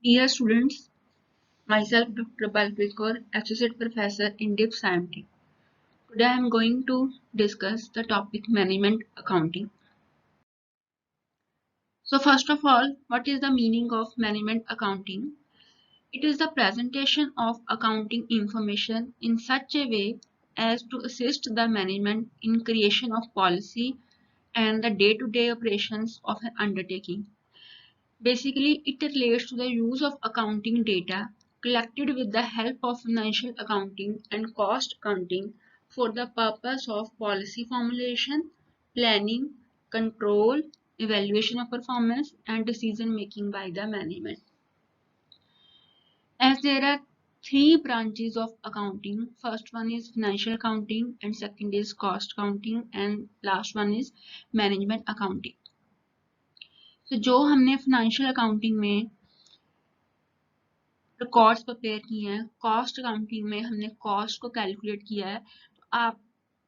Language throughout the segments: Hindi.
Dear students, myself Dr. Balpreet Kaur, Associate Professor in DIPS IMT. Today I am going to discuss the topic management accounting. So first of all, what is the meaning of management accounting? It is the presentation of accounting information in such a way as to assist the management in creation of policy and the day-to-day operations of an undertaking. Basically, it relates to the use of accounting data collected with the help of financial accounting and cost accounting for the purpose of policy formulation, planning, control, evaluation of performance, and decision making by the management. As there are three branches of accounting, first one is financial accounting, and second is cost accounting, and last one is management accounting. तो जो हमने फाइनेंशियल अकाउंटिंग में रिकॉर्ड्स प्रिपेयर किए हैं, कॉस्ट अकाउंटिंग में हमने कॉस्ट को कैलकुलेट किया है, तो आप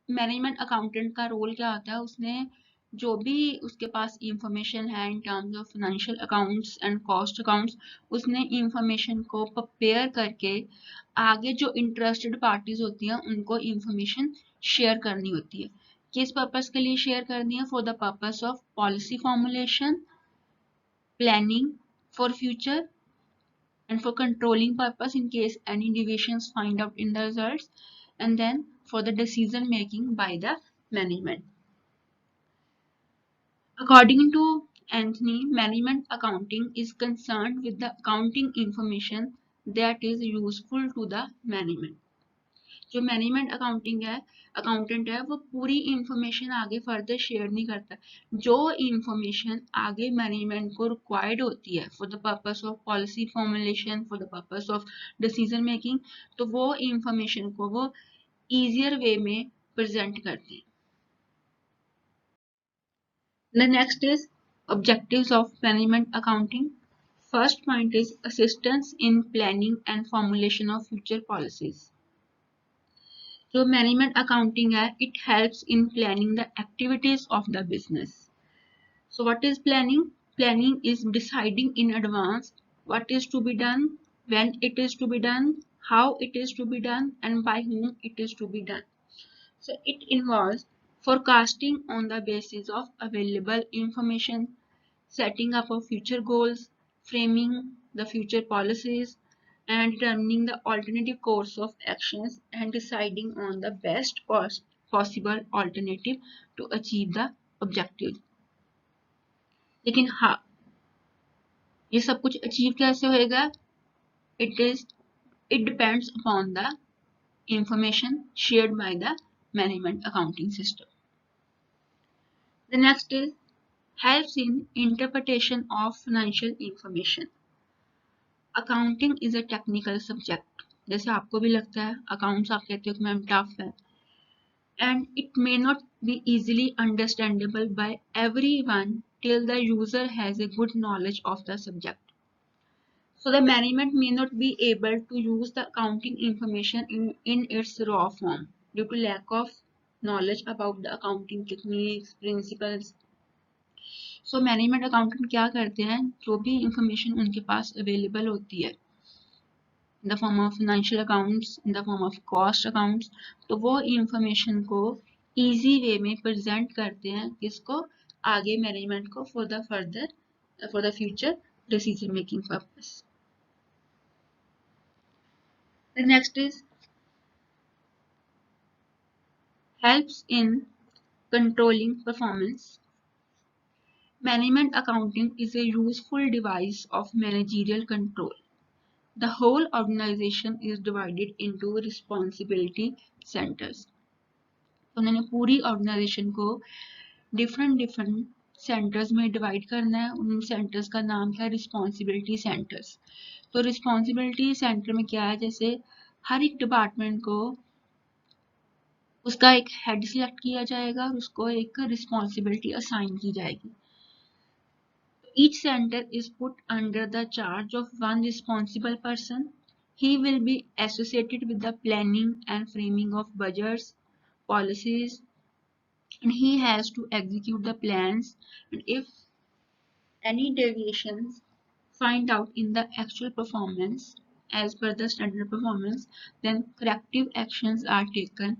मैनेजमेंट अकाउंटेंट का रोल क्या होता है, उसने जो भी उसके पास इंफॉर्मेशन है in terms of financial accounts and cost accounts, उसने इंफॉर्मेशन को प्रिपेयर करके आगे जो इंटरेस्टेड पार्टीज होती हैं उनको इंफॉर्मेशन शेयर करनी होती है. किस पर्पस के लिए शेयर करनी है? For the purpose of policy formulation, planning for future, and for controlling purpose in case any deviations find out in the results, and then for the decision making by the management. According to Anthony, management accounting is concerned with the accounting information that is useful to the management. जो मैनेजमेंट अकाउंटेंट है वो पूरी इंफॉर्मेशन आगे फर्दर शेयर नहीं करता. जो इंफॉर्मेशन आगे मैनेजमेंट को रिक्वायर्ड होती है for the purpose of policy formulation, for the purpose of decision making, तो वो इंफॉर्मेशन को वो ईजियर वे में प्रेजेंट करते हैं. The next is objectives of management accounting. First point is assistance in planning and formulation of future policies. So management accounting है, it helps in planning the activities of the business. So what is planning? Planning is deciding in advance what is to be done, when it is to be done, how it is to be done, and by whom it is to be done. So it involves forecasting on the basis of available information, setting up of future goals, framing the future policies, and determining the alternative course of actions and deciding on the best possible alternative to achieve the objective. लेकिन हाँ, ये सब कुछ अचीव कैसे होएगा? It depends upon the information shared by the management accounting system. The next is helps in interpretation of financial information. Accounting is a technical subject. जैसे आपको भी लगता है अकाउंट्स आप कहते हो कि मैम टफ है, and it may not be easily understandable by everyone till the user has a good knowledge of the subject. So the management may not be able to use the accounting information in its raw form due to lack of knowledge about the accounting techniques, principles. So management accountant क्या करते हैं, जो भी इंफॉर्मेशन उनके पास अवेलेबल होती है in the form of financial accounts, in the form of cost accounts, तो वो इंफॉर्मेशन को इजी वे में प्रेजेंट करते हैं किसको, आगे मैनेजमेंट को for the future decision making purpose. The next is helps in controlling performance. Management accounting is a useful device of managerial control. The whole organization is divided into responsibility centers. तो उन्होंने पूरी ऑर्गेनाइजेशन को डिफरेंट सेंटर्स में डिवाइड करना है. उन सेंटर्स का नाम है रिस्पॉन्सिबिलिटी सेंटर्स. तो रिस्पॉन्सिबिलिटी सेंटर में क्या है, जैसे हर एक डिपार्टमेंट को उसका एक हेड सिलेक्ट किया जाएगा और उसको एक रिस्पॉन्सिबिलिटी असाइन की जाएगी. Each center is put under the charge of one responsible person. He will be associated with the planning and framing of budgets, policies, and he has to execute the plans. And if any deviations find out in the actual performance as per the standard performance, then corrective actions are taken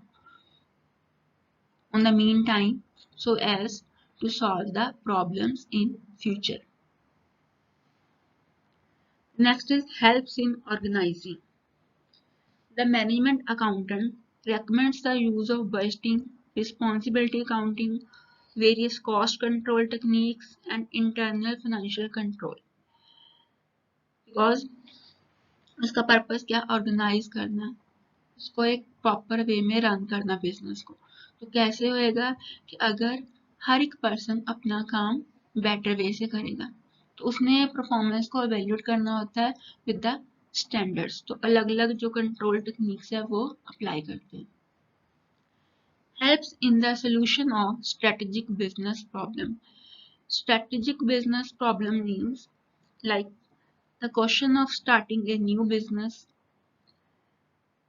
on the meantime so as to solve the problems in future. Next is helps in organizing. The management accountant recommends the use of budgeting, responsibility accounting, various cost control techniques, and internal financial control. Because उसका पर्पस क्या, ऑर्गेनाइज करना, उसको एक प्रॉपर वे में रन करना बिजनेस को। तो कैसे होएगा कि अगर हर एक पर्सन अपना काम बेटर वे से करेगा तो उसने परफॉर्मेंस को एवेल्यूएट करना होता है विद द स्टैंडर्ड्स। तो अलग अलग जो कंट्रोल टेक्निक्स है वो अप्लाई करते हैं। Helps in the solution of strategic business problem. Strategic business problem means like the question of starting a new business,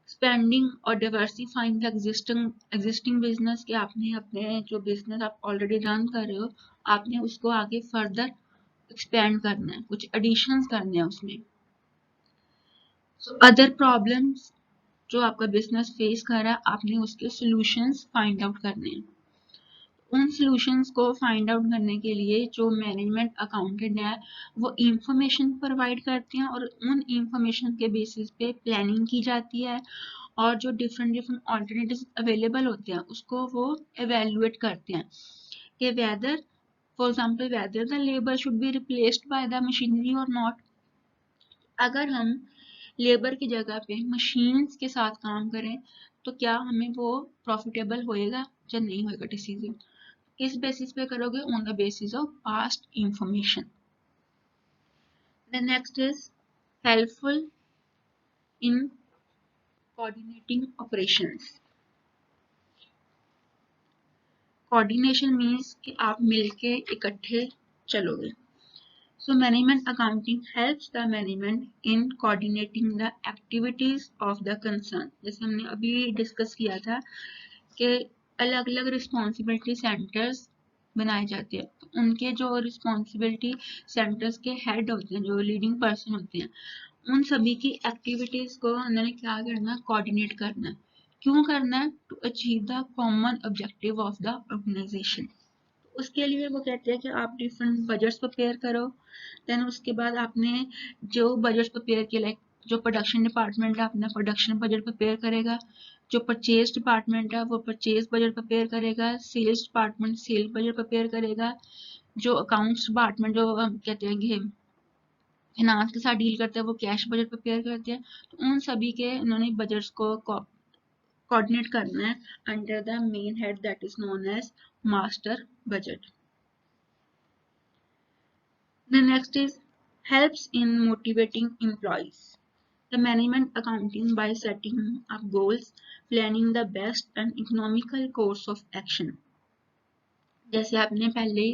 spending और डिवर्सिफाइंग द एग्जिस्टिंग बिजनेस, कि आपने अपने जो बिजनेस आप ऑलरेडी रन कर रहे हो आपने उसको आगे फर्दर एक्सपेंड करना है, कुछ एडिशंस करने हैं उसमें। अदर प्रॉब्लम्स जो आपका बिजनेस फेस कर रहा है आपने उसके सॉल्यूशंस फाइंड आउट करने हैं। उन सॉल्यूशंस को फाइंड आउट करने के लिए जो मैनेजमेंट अकाउंटेंट है वो इंफॉर्मेशन प्रोवाइड करते हैं और उन इंफॉर्मेशन के बेसिस पे प्लानिंग की जाती है और जो डिफरेंट ऑल्टरनेटिव्स अवेलेबल होते हैं उसको वो एवेल्युएट करते हैं कि whether for example whether the labour should be replaced by the machinery और नॉट। अगर हम लेबर की जगह पे मशीन्स के साथ काम करें तो क्या हमें वो प्रॉफिटेबल होएगा या नहीं होएगा डिसीजन, किस बेसिस पे करोगे, on the basis of past information. The next is helpful in coordinating operations. Coordination means कि आप मिलके इकट्ठे चलोगे। So management accounting helps the management in coordinating the activities of the concern। जैसे हमने अभी डिस्कस किया था कि अलग अलग रिस्पॉन्सिबिलिटी सेंटर्स बनाए जाते हैं, तो उनके जो रिस्पॉन्सिबिलिटी सेंटर्स के हेड होते हैं, जो लीडिंग पर्सन होते हैं, उन सभी की एक्टिविटीज को उन्होंने क्या करना, कोऑर्डिनेट करना। क्यों करना है? To achieve the common objective of the organisation. उसके लिए वो कहते हैं कि आप डिफरेंट बजट्स प्रिपेयर करो। देन उसके बाद आपने जो बजट प्रिपेयर किया, लाइक जो प्रोडक्शन डिपार्टमेंट है अपना प्रोडक्शन बजट प्रिपेयर करेगा, जो परचेज डिपार्टमेंट है वो परचेज बजट प्रिपेयर करेगा, sales department sales budget prepare करेगा, जो अकाउंट्स डिपार्टमेंट जो कहते हैं कि फाइनेंस के साथ डील करते हैं वो कैश बजट प्रिपेयर करते हैं। तो उन सभी के उन्होंने बजट्स को कोऑर्डिनेट करना है under the main head that is known as master budget. The next is helps in motivating employees. The management accounting by setting up goals, planning the best and economical course of action। जैसे आपने पहले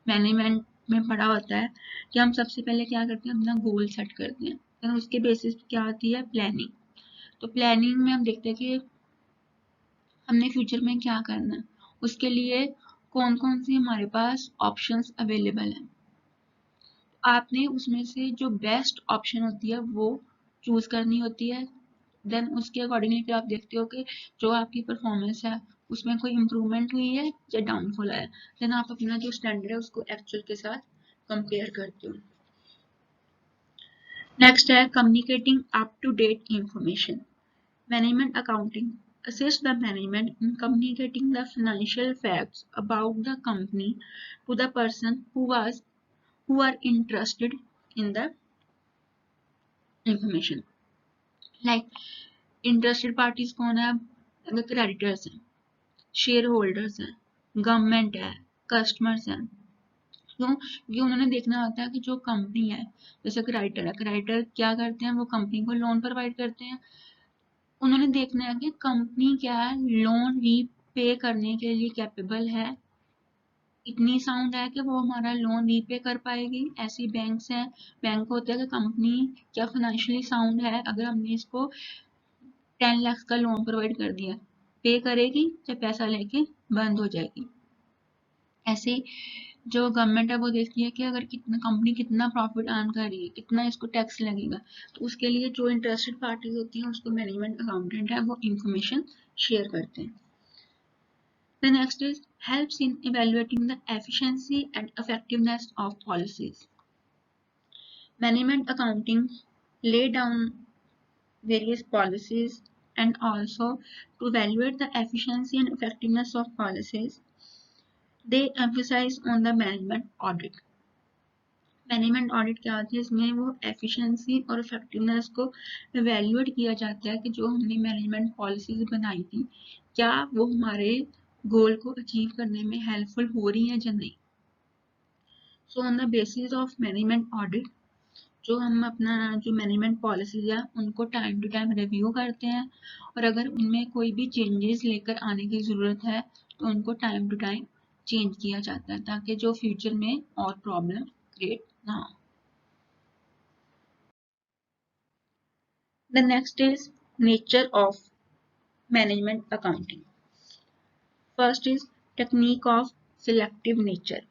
मैनेजमेंट में पढ़ा होता है कि हम सबसे पहले क्या करते हैं, अपना गोल सेट करते हैं, तो उसके बेसिस पे क्या आती है, प्लानिंग। तो प्लानिंग में हम देखते हैं कि हमने फ्यूचर में क्या करना है, उसके लिए कौन कौन सी हमारे पास ऑप्शंस अवेलेबल हैं। आपने उसमें से जो बेस्ट ऑप्शन होती है वो चूज करनी होती है। देन उसके अकॉर्डिंगली आप देखते हो कि जो आपकी परफॉर्मेंस है उसमें कोई इम्प्रूवमेंट हुई है या डाउनफॉल आया। देन आप अपना जो स्टैंडर्ड है उसको एक्चुअल के साथ कंपेयर करते हो। नेक्स्ट है communicating up to date information. Management accounting assist the management in communicating the financial facts about the company to the person who are interested in the information। like interested parties कौन है, अगर क्रेडिटर्स हैं, शेयर होल्डर्स हैं, गवर्नमेंट है, कस्टमर्स हैं। क्यों? क्योंकि उन्होंने देखना होता है कि जो कंपनी है, जैसे क्रेडिटर है, क्रेडिटर क्या करते हैं, वो कंपनी को लोन प्रोवाइड करते हैं। उन्होंने देखना है कि कंपनी क्या है, लोन रीपे करने के लिए कैपेबल है, इतनी साउंड है कि वो हमारा लोन रीपे कर पाएगी। ऐसी बैंक्स हैं, बैंक होते हैं कि कंपनी क्या फाइनेंशियली साउंड है, अगर हमने इसको 10 लाख का लोन प्रोवाइड कर दिया, पे करेगी या पैसा लेके बंद हो जाएगी। ऐसे जो गवर्नमेंट है वो देखती है कि अगर कितना कंपनी कितना प्रॉफिट अर्न कर रही है, कितना इसको टैक्स लगेगा, तो उसके लिए जो इंटरेस्टेड पार्टीज होती हैं उसको मैनेजमेंट अकाउंटेंट है वो इंफॉर्मेशन शेयर करते हैं. The next is helps in evaluating the efficiency and effectiveness of policies. Management accounting lay down various policies and also to evaluate the efficiency and effectiveness of policies. They emphasize on the management audit. Management audit क्या होती है, इसमें वो एफिशिएंसी और इफेक्टिवनेस को इवेल्युएट किया जाता है कि जो हमने मैनेजमेंट पॉलिसीज बनाई थी क्या वो हमारे गोल को अचीव करने में हेल्पफुल हो रही है या नहीं. So on the basis of management audit जो हम अपना जो मैनेजमेंट पॉलिसीज है उनको टाइम टू टाइम रिव्यू करते हैं और अगर उनमें कोई भी चेंजेस लेकर आने की ज़रूरत है तो उनको टाइम टू टाइम चेंज किया जाता है ताकि जो फ्यूचर में और प्रॉब्लम क्रिएट ना हो. The next is nature of management accounting. First is technique of selective nature.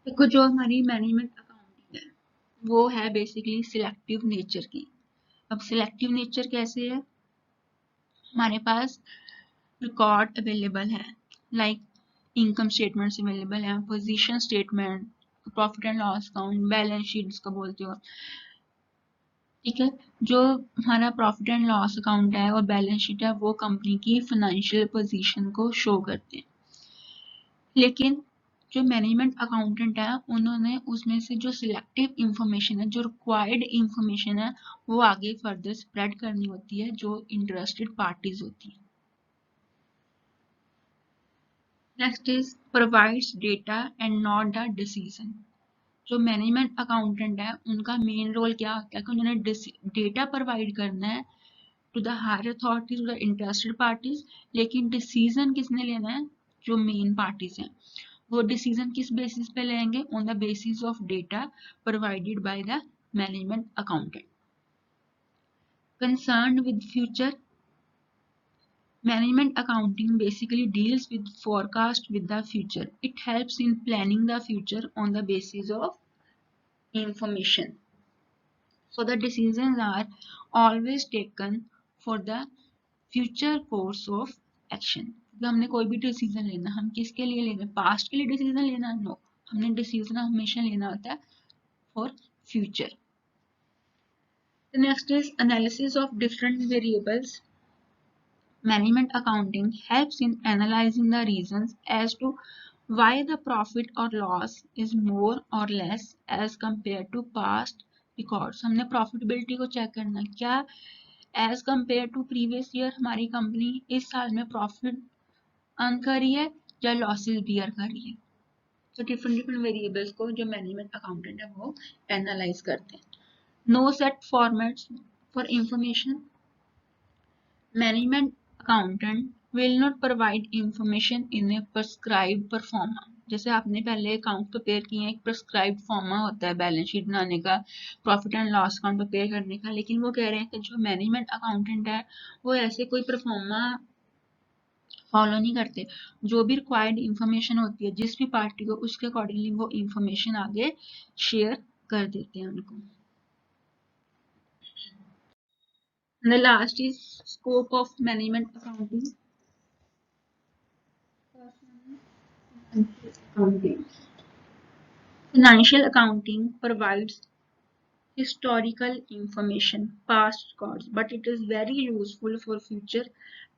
देखो जो हमारी मैनेजमेंट अकाउंटिंग है वो है बेसिकली सिलेक्टिव नेचर की. अब सिलेक्टिव नेचर कैसे है, हमारे पास रिकॉर्ड अवेलेबल है लाइक इनकम स्टेटमेंट्स अवेलेबल हैं, position statement, profit and loss account, balance sheet जिसको बोलते हो, ठीक है. जो हमारा प्रॉफिट एंड लॉस अकाउंट है और बैलेंस शीट है वो कंपनी की फाइनेंशियल पोजीशन को शो करते हैं. लेकिन जो मैनेजमेंट अकाउंटेंट है उन्होंने उसमें से जो सिलेक्टिव इंफॉर्मेशन है, जो रिक्वायर्ड इंफॉर्मेशन है वो आगे फर्दर स्प्रेड करनी होती है जो इंटरेस्टेड पार्टीज होती है. Next is provides data and not the decision. जो मैनेजमेंट अकाउंटेंट है उनका मेन रोल क्या होता है कि उन्होंने डेटा प्रोवाइड करना है to the higher authorities, to the interested parties, लेकिन डिसीजन किसने लेना है, जो मेन पार्टीज हैं वो डिसीजन किस बेसिस पे लेंगे, on the basis of data provided by the management accountant. Concern with future. Management accounting basically deals with forecast with the future. It helps in planning the future on the basis of information. So the decisions are always taken for the future course of action. हमने कोई भी डिसीजन लेना, हम किसके लिए लेना, पास्ट के लिए डिसीजन लेना, नो, हमने डिसीजन हमेशा लेना होता है for future. The next is analysis of different variables. Management accounting helps in analyzing the reasons as to why the profit or loss is more or less as compared to past records. हमने प्रॉफिटेबिलिटी को चेक करना, क्या as compare to previous year हमारी कंपनी इस साल में प्रॉफिट अर्न कर रही है या लॉसेस बियर कर रही है. तो डिफरेंट वेरिएबल्स को जो मैनेजमेंट अकाउंटेंट है वो एनालाइज करते हैं. No set formats for information. Management accountant will not provide information in a prescribed performa. जैसे आपने पहले अकाउंट प्रिपेयर किए हैं, एक प्रिस्क्राइब्ड फॉर्मा होता है बैलेंस शीट बनाने का, profit and loss account prepare करने का, लेकिन वो कह रहे हैं कि जो मैनेजमेंट अकाउंटेंट है वो ऐसे कोई परफॉर्मा फॉलो नहीं करते. जो भी रिक्वायर्ड इंफॉर्मेशन होती है जिस भी पार्टी को उसके अकॉर्डिंगली वो इंफॉर्मेशन आगे शेयर कर देते हैं उनको. And the last is scope of management accounting. Financial accounting provides historical information, past records, but it is very useful for future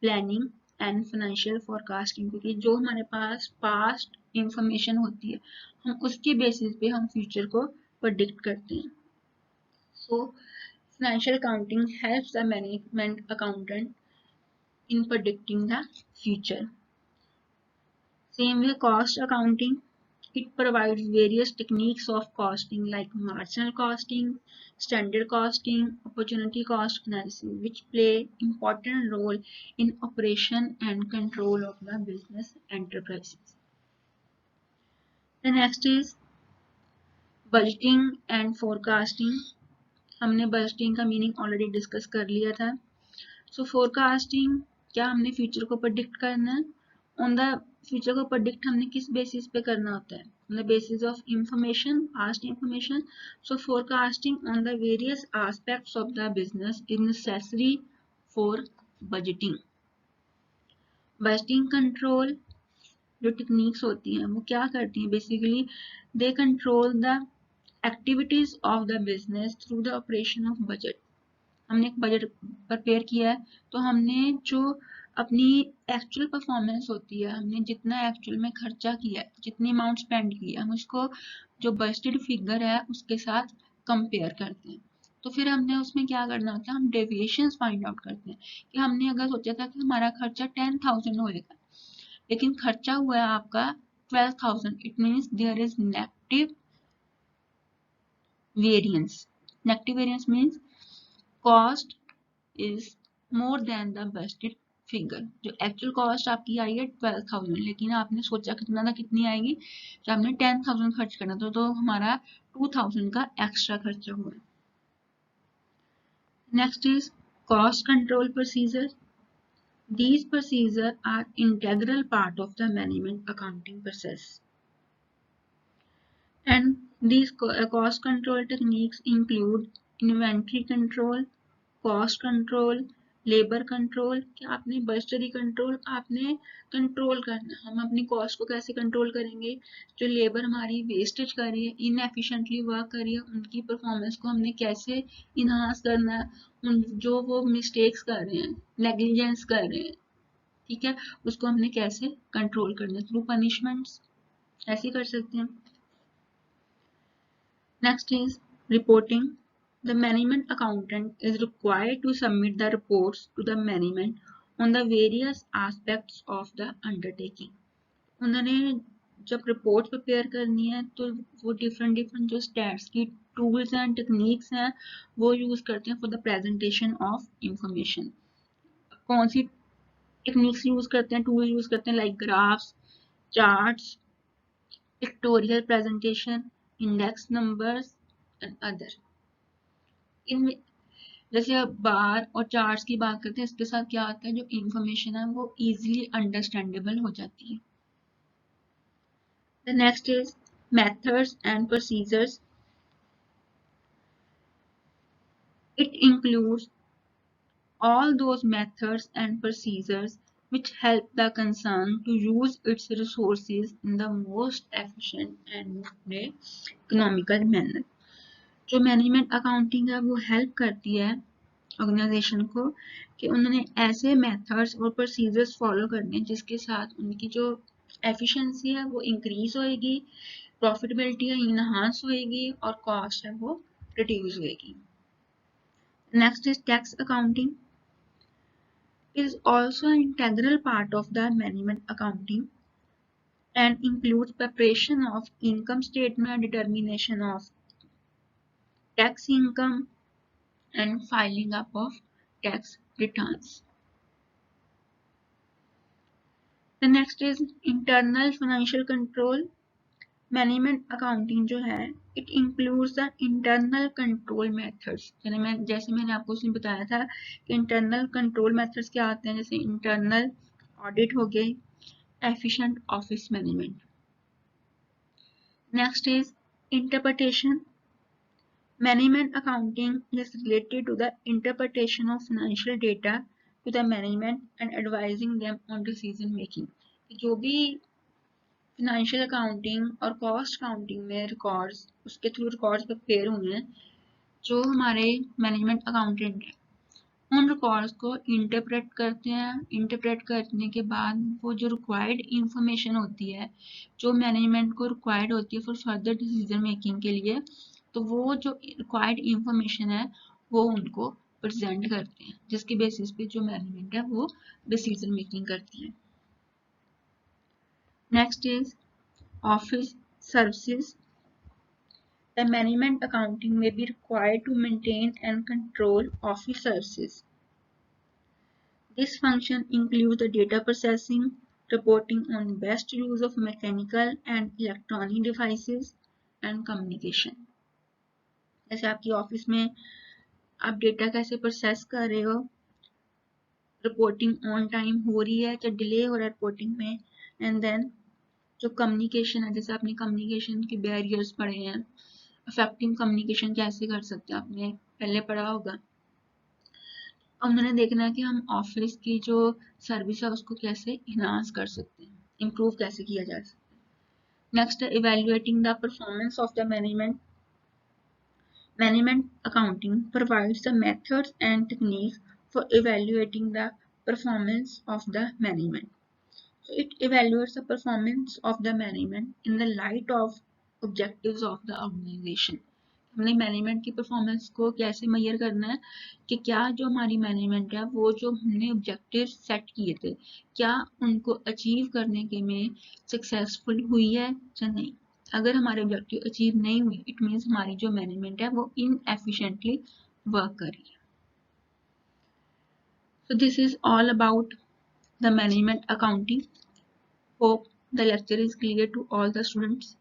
planning and financial forecasting. क्योंकि जो हमारे पास past information होती है हम उसके बेसिस पे हम फ्यूचर को प्रेडिक्ट करते हैं. So financial accounting helps the management accountant in predicting the future. Same way cost accounting, it provides various techniques of costing like marginal costing, standard costing, opportunity cost analysis, which play important role in operation and control of the business enterprises. The next is budgeting and forecasting. हमने budgeting का meaning already discuss कर लिया था. So forecasting क्या हमने future को predict करना है on the फ्यूचर को प्रेडिक्ट हमने किस बेसिस पे करना होता है, on the basis of information, past information. So forecasting on the various aspects of the business is necessary for budgeting. Budgeting control जो टेक्निक्स होती हैं वो क्या करती हैं, basically they control the activities of the business through the operation of budget. हमने एक बजट प्रिपेयर किया है तो हमने जो अपनी एक्चुअल परफॉर्मेंस होती है, हमने जितना एक्चुअल में खर्चा किया है, जितनी अमाउंट स्पेंड की है, हम उसको जो बजटेड फिगर है उसके साथ कंपेयर करते हैं. तो फिर हमने उसमें क्या करना होता है, हम डेविएशंस फाइंड आउट करते हैं कि हमने अगर सोचा था कि हमारा खर्चा 10,000 होएगा लेकिन खर्चा हुआ है आपका 12,000. It means there is negative variance. Negative variance means cost is more than the budgeted figure. जो एक्चुअल कॉस्ट आपकी आई है 12,000 लेकिन आपने सोचा कितना था, कितनी आएगी, जब आपने 10,000 खर्च करना था तो हमारा 2,000 का एक्स्ट्रा खर्चा हुआ. Next is cost control procedure. These procedures are integral part of the management accounting process. And these cost control techniques include inventory control, cost control, labour control. कि आपने बजटरी कंट्रोल आपने कंट्रोल करना. हम अपनी कॉस्ट को कैसे कंट्रोल करेंगे, जो लेबर हमारी वेस्टेज कर रही है, इनएफिशिएंटली वर्क कर रही है, उनकी परफॉर्मेंस को हमने कैसे इनहांस करना है, उन जो वो मिस्टेक्स कर रहे हैं, नेग्लिजेंस कर रहे हैं, ठीक है, उसको हमने कैसे कंट्रोल करना है, थ्रू पनिशमेंट्स ऐसे कर सकते हैं. Next is reporting. The management accountant is required to submit the reports to the management on the various aspects of the undertaking. उन्होंने जब रिपोर्ट प्रिपेयर करनी है तो वो डिफरेंट जो स्टैट्स की टूल्स एंड टेक्निक्स हैं वो यूज करते हैं for the presentation of information. कौन सी टेक्निक्स यूज करते हैं, टूल यूज करते हैं, like graphs, charts, pictorial presentation, index numbers and other. इनमें जैसे अब बार और चार्ट्स की बात करते हैं, इसके साथ क्या होता है, जो इंफॉर्मेशन है वो इजीली अंडरस्टैंडेबल हो जाती है. The next is methods and procedures. It includes all those methods and procedures which help the concern to use its resources in the most efficient and economical manner. जो मैनेजमेंट अकाउंटिंग है वो हेल्प करती है ऑर्गेनाइजेशन को कि उन्होंने ऐसे मेथड्स और प्रोसीजर्स फॉलो करने हैं जिसके साथ उनकी जो एफिशिएंसी है वो इंक्रीज होएगी, प्रॉफिटेबिलिटी है इनहांस होएगी और कॉस्ट है वो रिड्यूस होएगी. Next is tax accounting. is also an integral part of the management accounting and includes preparation of income statement, determination of tax income, and filing up of tax returns. The next is internal financial control. Management accounting जो है it includes the internal control methods. जैसे मैंने आपको उसमें बताया था कि इंटरनल कंट्रोल मेथड्स क्या आते हैं, जैसे इंटरनल ऑडिट हो गई, efficient office management. Next is interpretation. Management accounting is related to the interpretation of financial data to the management and advising them on decision making. जो भी फाइनेंशियल अकाउंटिंग और कॉस्ट अकाउंटिंग में रिकॉर्ड्स, उसके थ्रू रिकॉर्ड्स प्रिपेयर हुए हैं, जो हमारे मैनेजमेंट अकाउंटेंट हैं उन रिकॉर्ड्स को इंटरप्रेट करते हैं. इंटरप्रेट करने के बाद वो जो रिक्वायर्ड इंफॉर्मेशन होती है, जो मैनेजमेंट को रिक्वायर्ड होती है फॉर फर्दर डिसीजन मेकिंग के लिए, तो वो जो रिक्वायर्ड इंफॉर्मेशन है वो उनको प्रेजेंट करते हैं, जिसके बेसिस पे जो मैनेजमेंट है वो डिसीजन मेकिंग करती है. Next is office services. The management accounting may be required to maintain and control office services. This function includes the data processing, reporting on best use of mechanical and electronic devices, and communication. जैसे आपकी ऑफिस में आप डेटा कैसे प्रोसेस कर रहे हो, रिपोर्टिंग ऑन टाइम हो रही है या डिले हो रहा है रिपोर्टिंग में, एंड देन जो कम्युनिकेशन है, जैसे आपने कम्युनिकेशन के बैरियर्स पढ़े हैं, इफेक्टिव कम्युनिकेशन कैसे कर सकते हैं आपने पहले पढ़ा होगा। अब उन्होंने देखना है कि हम ऑफिस की जो सर्विस है उसको कैसे इन्हांस कर सकते हैं, इम्प्रूव कैसे किया जा सकता है। नेक्स्ट है evaluating the performance of the management. Management accounting provides the methods and techniques for evaluating the performance of the management. So it evaluates the performance of the management in the light of objectives of the organization. हमने मैनेजमेंट की परफॉर्मेंस को कैसे मेजर करना है कि क्या जो हमारी मैनेजमेंट है वो जो हमने ऑब्जेक्टिव सेट किए थे क्या उनको अचीव करने के में सक्सेसफुल हुई है या नहीं। अगर हमारे ऑब्जेक्टिव अचीव नहीं हुए इट मीन्स हमारी जो मैनेजमेंट है वो इनएफिशिएंटली वर्क कर रही है। So this is all about the management accounting. Hope the lecture is clear to all the students.